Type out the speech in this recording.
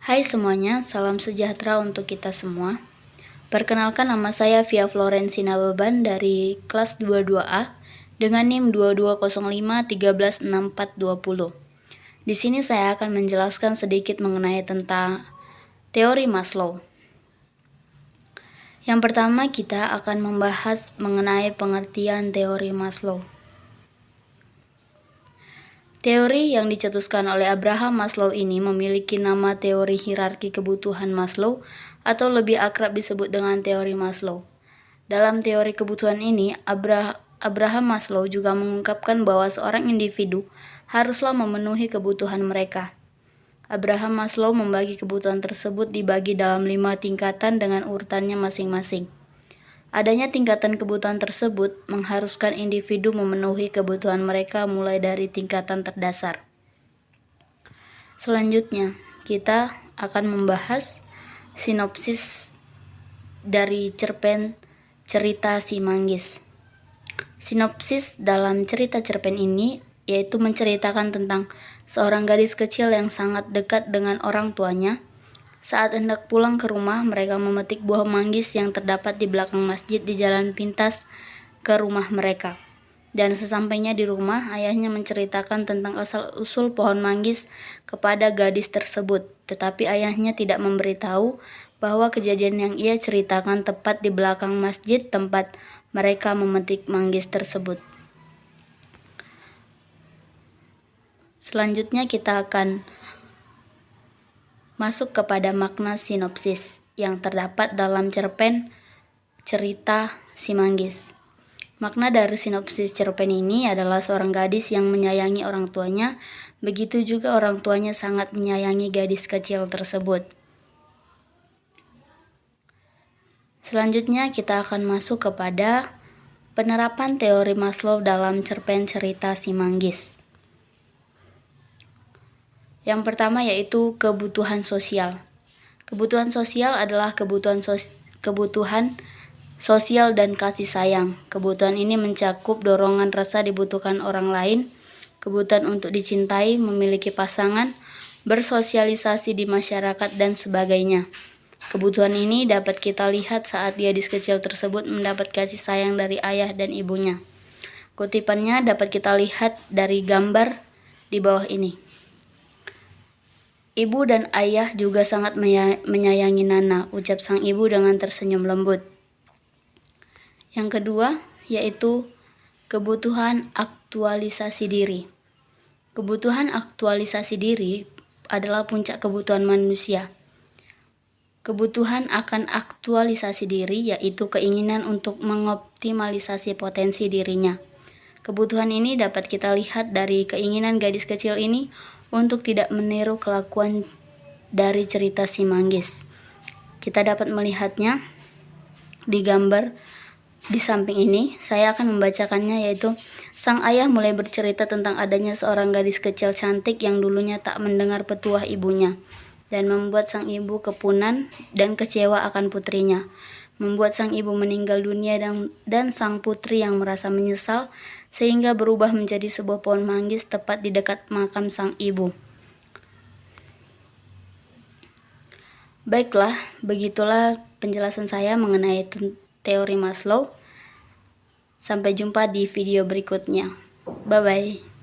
Hai semuanya, salam sejahtera untuk kita semua. Perkenalkan, nama saya Via Florensina Beban dari kelas 22A dengan NIM 2205 Di sini saya akan menjelaskan sedikit mengenai tentang teori Maslow. Yang pertama, kita akan membahas mengenai pengertian teori Maslow. Teori yang dicetuskan oleh Abraham Maslow ini memiliki nama teori hierarki kebutuhan Maslow atau lebih akrab disebut dengan teori Maslow. Dalam teori kebutuhan ini, Abraham Maslow juga mengungkapkan bahwa seorang individu haruslah memenuhi kebutuhan mereka. Abraham Maslow membagi kebutuhan tersebut dibagi dalam 5 tingkatan dengan urutannya masing-masing. Adanya tingkatan kebutuhan tersebut mengharuskan individu memenuhi kebutuhan mereka mulai dari tingkatan terdasar. Selanjutnya, kita akan membahas sinopsis dari cerpen cerita Si Manggis. Sinopsis dalam cerita cerpen ini yaitu menceritakan tentang seorang gadis kecil yang sangat dekat dengan orang tuanya. Saat hendak pulang ke rumah, mereka memetik buah manggis yang terdapat di belakang masjid di jalan pintas ke rumah mereka. Dan sesampainya di rumah, ayahnya menceritakan tentang asal-usul pohon manggis kepada gadis tersebut. Tetapi ayahnya tidak memberitahu bahwa kejadian yang ia ceritakan tepat di belakang masjid tempat mereka memetik manggis tersebut. Selanjutnya kita akan masuk kepada makna sinopsis yang terdapat dalam cerpen cerita Si Manggis. Makna dari sinopsis cerpen ini adalah seorang gadis yang menyayangi orang tuanya, begitu juga orang tuanya sangat menyayangi gadis kecil tersebut. Selanjutnya kita akan masuk kepada penerapan teori Maslow dalam cerpen cerita Si Manggis. Yang pertama yaitu kebutuhan sosial. Kebutuhan sosial adalah kebutuhan sosial dan kasih sayang. Kebutuhan ini mencakup dorongan rasa dibutuhkan orang lain, kebutuhan untuk dicintai, memiliki pasangan, bersosialisasi di masyarakat, dan sebagainya. Kebutuhan ini dapat kita lihat saat gadis kecil tersebut mendapat kasih sayang dari ayah dan ibunya. Kutipannya dapat kita lihat dari gambar di bawah ini. Ibu dan ayah juga sangat menyayangi Nana, ucap sang ibu dengan tersenyum lembut. Yang kedua, yaitu kebutuhan aktualisasi diri. Kebutuhan aktualisasi diri adalah puncak kebutuhan manusia. Kebutuhan akan aktualisasi diri yaitu keinginan untuk mengoptimalisasi potensi dirinya. Kebutuhan ini dapat kita lihat dari keinginan gadis kecil ini untuk tidak meniru kelakuan dari cerita Si Manggis. Kita dapat melihatnya di gambar di samping ini. Saya akan membacakannya, yaitu sang ayah mulai bercerita tentang adanya seorang gadis kecil cantik yang dulunya tak mendengar petuah ibunya dan membuat sang ibu kepunan dan kecewa akan putrinya. Membuat sang ibu meninggal dunia dan sang putri yang merasa menyesal sehingga berubah menjadi sebuah pohon manggis tepat di dekat makam sang ibu. Baiklah, begitulah penjelasan saya mengenai teori Maslow. Sampai jumpa di video berikutnya. Bye-bye.